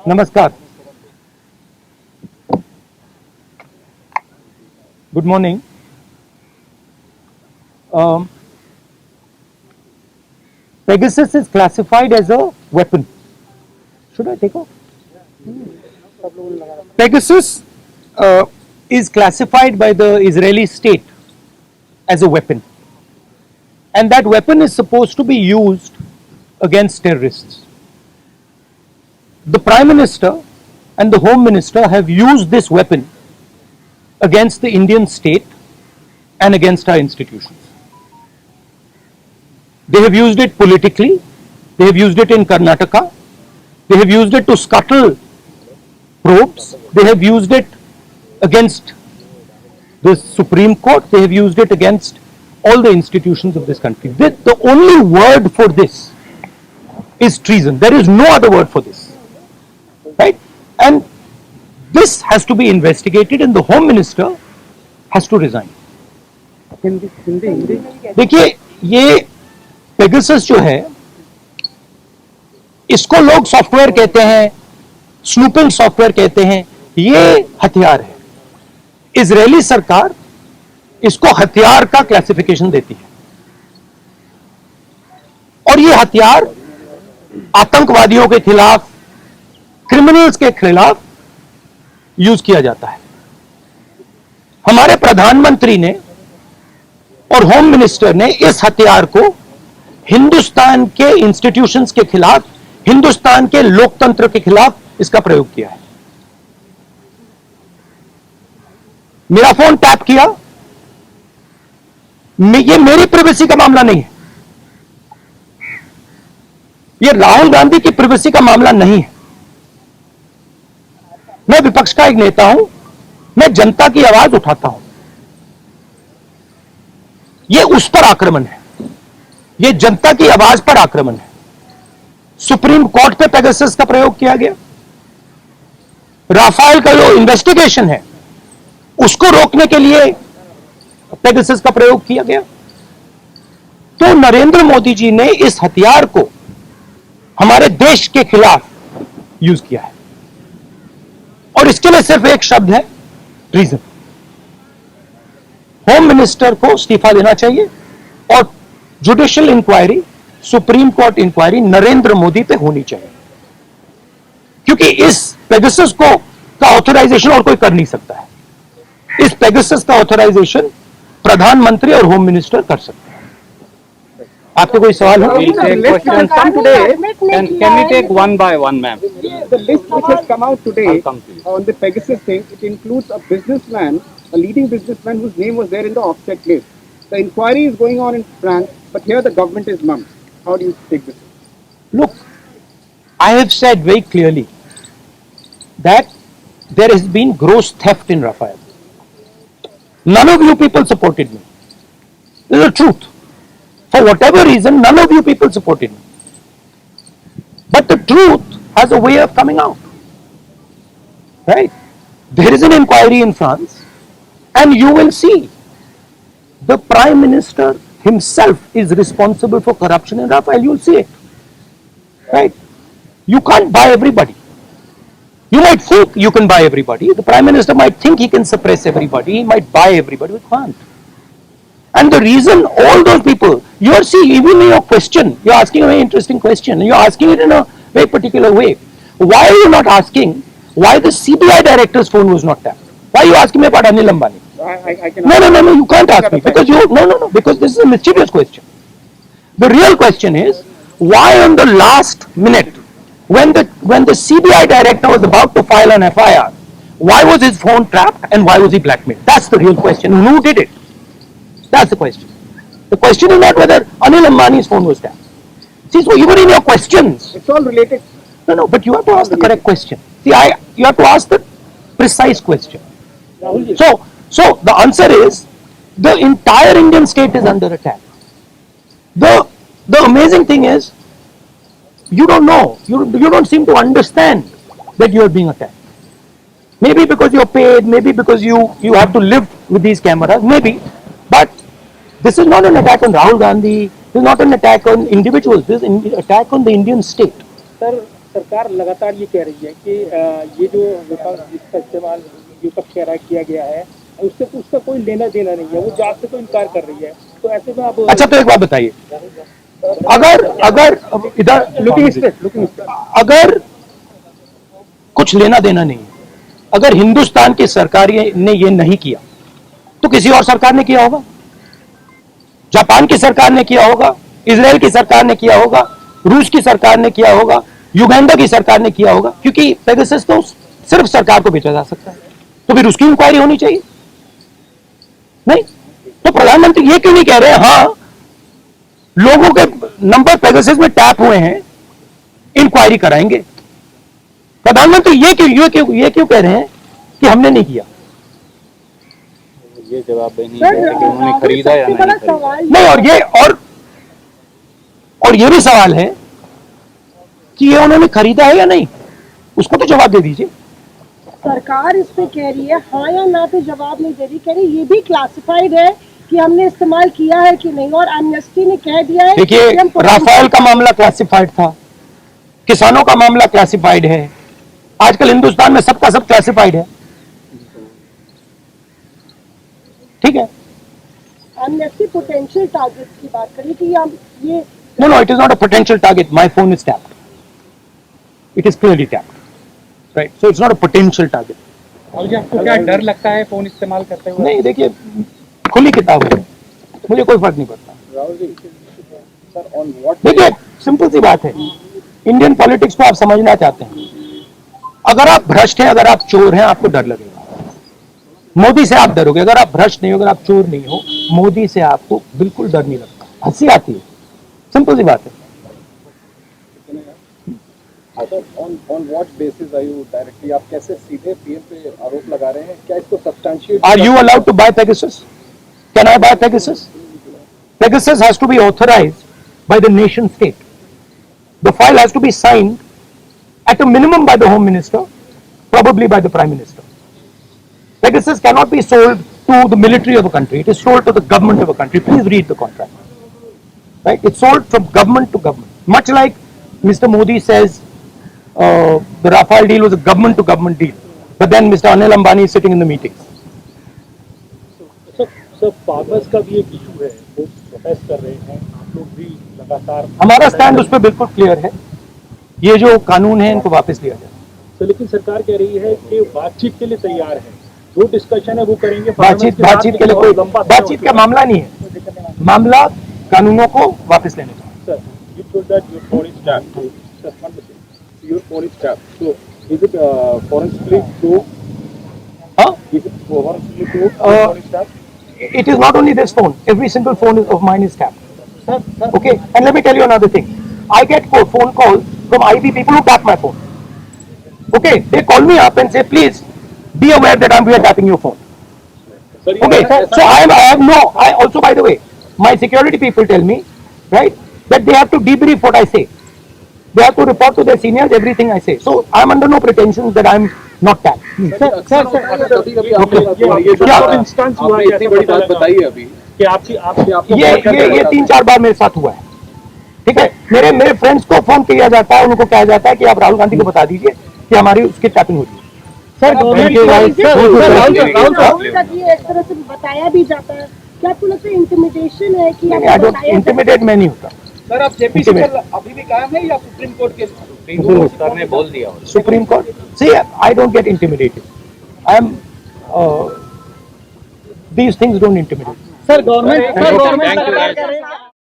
Namaskar. Good morning. Pegasus is classified as a weapon. Should I take off? Pegasus is classified by the Israeli state as a weapon. And that weapon is supposed to be used against terrorists. The Prime Minister and the Home Minister have used this weapon against the Indian state and against our institutions. They have used it politically, they have used it in Karnataka, they have used it to scuttle probes, they have used it against the Supreme Court, they have used it against all the institutions of this country. The only word for this is treason. There is no other word for this. Right? And this has to be investigated and the Home Minister has to resign. देखिए ये Pegasus जो है इसको लोग software कहते हैं, snooping software कहते हैं, ये हथियार है. इजरायली सरकार इसको हथियार का क्लासिफिकेशन देती है और ये हथियार आतंकवादियों के खिलाफ, क्रिमिनल्स के खिलाफ यूज किया जाता है. हमारे प्रधानमंत्री ने और होम मिनिस्टर ने इस हथियार को हिंदुस्तान के इंस्टीट्यूशंस के खिलाफ, हिंदुस्तान के लोकतंत्र के खिलाफ इसका प्रयोग किया है. मेरा फोन टैप किया, ये मेरी प्राइवेसी का मामला नहीं है, ये राहुल गांधी की प्राइवेसी का मामला नहीं है. मैं विपक्ष का एक नेता हूं, मैं जनता की आवाज उठाता हूं. ये उस पर आक्रमण है, ये जनता की आवाज पर आक्रमण है. सुप्रीम कोर्ट पे पेगासस का प्रयोग किया गया. राफेल का जो इन्वेस्टिगेशन है उसको रोकने के लिए पेगासस का प्रयोग किया गया. तो नरेंद्र मोदी जी ने इस हथियार को हमारे देश के खिलाफ यूज किया है और इसके लिए सिर्फ एक शब्द है, ट्रीजन. होम मिनिस्टर को इस्तीफा देना चाहिए और judicial inquiry, supreme court inquiry Narendra Modi पे होनी चाहिए, क्योंकि इस पेगासस को का ऑथराइजेशन और कोई कर नहीं सकता है. इस पेगासस का ऑथराइजेशन प्रधानमंत्री और होम मिनिस्टर कर सकते हैं. आपके कोई सवाल हो? Can we take one by one, ma'am? The list which has come out today on the Pegasus thing, it includes a businessman, a leading businessman whose name was there in the offset list. The inquiry is going on in France, but here the government is mum. How do you take this? Look, I have said very clearly that there has been gross theft in Rafael. None of you people supported me. This is the truth. For whatever reason, none of you people supported me. But the truth has a way of coming out. Right? There is an inquiry in France, and you will see the Prime Minister himself is responsible for corruption in Rafael. You will see it. Right? You can't buy everybody. You might think you can buy everybody. The Prime Minister might think he can suppress everybody. He might buy everybody. We can't. And the reason all those people, you are seeing, even in your question, you are asking a very interesting question. You are asking it in a very particular way. Why are you not asking why the CBI director's phone was not tapped? Why are you asking me about Anil Ambani? I can No, you can't ask me because because this is a mischievous question. The real question is, why on the last minute, when the CBI director was about to file an FIR, why was his phone trapped and why was he blackmailed? That's the real question. Who did it? That's the question. The question is not whether Anil Ambani's phone was tapped. See, so even in your questions, It's all related. no, but you have to ask the correct question. See, you have to ask the precise question. So the answer is, the entire Indian state is under attack. The amazing thing is, you don't know, you don't seem to understand that you are being attacked. Maybe because you're paid, maybe because you have to live with these cameras, maybe, but this is not an attack on Rahul Gandhi, this is not an attack on individuals, this is an attack on the Indian state. Sir, सरकार लगातार ये कह रही है कि ये जो विपक्ष जिसका इस्तेमाल विपक्ष कह रहा है किया गया है उससे उसका कोई लेना देना नहीं है, वो जात से तो इनकार कर रही है। तो ऐसे में आप अच्छा, तो एक बात बताइए, अगर अगर इधर अगर कुछ लेना देना नहीं है, अगर हिंदुस्तान की सरकार ने ये नहीं किया तो किसी और सरकार ने किया होगा, जापान की सरकार ने किया होगा, इजराइल की सरकार ने किया होगा, रूस की सरकार ने किया होगा, युगांडा की सरकार ने किया होगा, क्योंकि पेगासस तो सिर्फ सरकार को बेचा जा सकता है, तो फिर उसकी इंक्वायरी होनी चाहिए। नहीं तो प्रधानमंत्री ये क्यों नहीं कह रहे हाँ लोगों के नंबर पेगासस में टैप हुए हैं, इंक्वायरी कराएंगे। प्रधानमंत्री ये क्यों कह रहे हैं कि हमने नहीं किया? ये जवाब नहीं है कि उन्होंने खरीदा या नहीं खरीदा। नहीं, और ये भी सवाल है कि ये उन्होंने खरीदा है या नहीं, उसको तो जवाब दे दीजिए। सरकार इस पे कह रही है हाँ या ना पे जवाब नहीं दे रही, कह रही ये भी क्लासिफाइड है कि हमने इस्तेमाल किया है कि नहीं, और एमनेस्टी ने कह दिया है देखिए, कि हम राफेल का मामला क्लासिफाइड था, किसानों का मामला क्लासिफाइड है, आजकल हिंदुस्तान में सबका सब क्लासिफाइड है, ठीक है। एमनेस्टी पोटेंशियल टारगेट्स की बात करी कि हम ये No, it is not a potential target. My phone is tapped. It is clearly tapped. Right. So it's not a potential target. और आपको क्या डर लगता है फोन इस्तेमाल करते हुए? नहीं, देखिए, खुली किताब है, मुझे कोई फर्क नहीं पड़ता। देखिए, सिंपल सी बात है, इंडियन पॉलिटिक्स को आप समझना चाहते हैं, अगर आप भ्रष्ट हैं, अगर आप चोर हैं, आपको डर लगेगा। मोदी से आप डरोगे, अगर आप भ्रष्ट नहीं हो, अगर आप चोर नहीं हो, मोदी से आपको बिल्कुल डर नहीं लगता, हंसी आती है, सिंपल सी बात है। On what basis are you directly, आप कैसे सीधे पीएम पे आरोप लगा रहे हैं? क्या इसको substantiate? Are you allowed to buy Pegasus? Can I buy Pegasus? Pegasus has to be authorized by the nation state. The file has to be signed at a minimum by the Home Minister, probably by the Prime Minister. Pegasus cannot be sold to the military of a country. It is sold to the government of a country. Please read the contract. Right? It's sold from government to government. Much like Mr. Modi says the Rafale deal was a government to government deal. But then Mr. Anil Ambani is sitting in the meetings. Sir farmers का भी एक issue है, वो protest कर रहे हैं, आप लोग भी लगातार। हमारा स्टैंड उस पर बिल्कुल क्लियर है, ये जो कानून है इनको वापस लिया जाए। तो लेकिन सरकार कह रही है कि बातचीत के लिए तैयार है, जो डिस्कशन है वो करेंगे। बातचीत के लिए कोई बातचीत का मामला नहीं है, मामला कानूनों को वापस लेने का। Sir, you told that your phone is tapped. Sir, one second. Your phone is tapped. So, is it forensically proved? Huh? Is it forensically proved? Your phone is tapped? It is not only this phone, every single phone of mine is tapped. Sir, Okay, and let me tell you another thing. I get phone calls from IB people who tap my phone. Okay, they call me up and say, please be aware that we are tapping your phone. sir, Okay, so I also, by the way, my security people tell me, right, that they have to debrief what I say. They have to report to their seniors everything I say. So I am under no pretensions that I am not tapped. Instance हुआ आपने है, इतनी बड़ी बात बताई है अभी कि आपकी ये 3-4 बार मेरे साथ हुआ है, ठीक है। मेरे फ्रेंड्स को फोन किया जाता है, उनको कहा जाता है कि आप राहुल गांधी को बता दीजिए कि हमारी उसकी टैपिंग हो रही है। सर राहुल का ये एक तरह से बताया भी जाता है, क्या आपको लगता है इंटिमिडेशन है कि आपको बताया इंटिमिडेट मैं नहीं होता। सर, आप जेपीसी पर अभी भी कायम है या सुप्रीम कोर्ट के? सर ने बोल दिया। Supreme Court. See, I don't get intimidated. I am. These things don't intimidate. Sir government Thank you.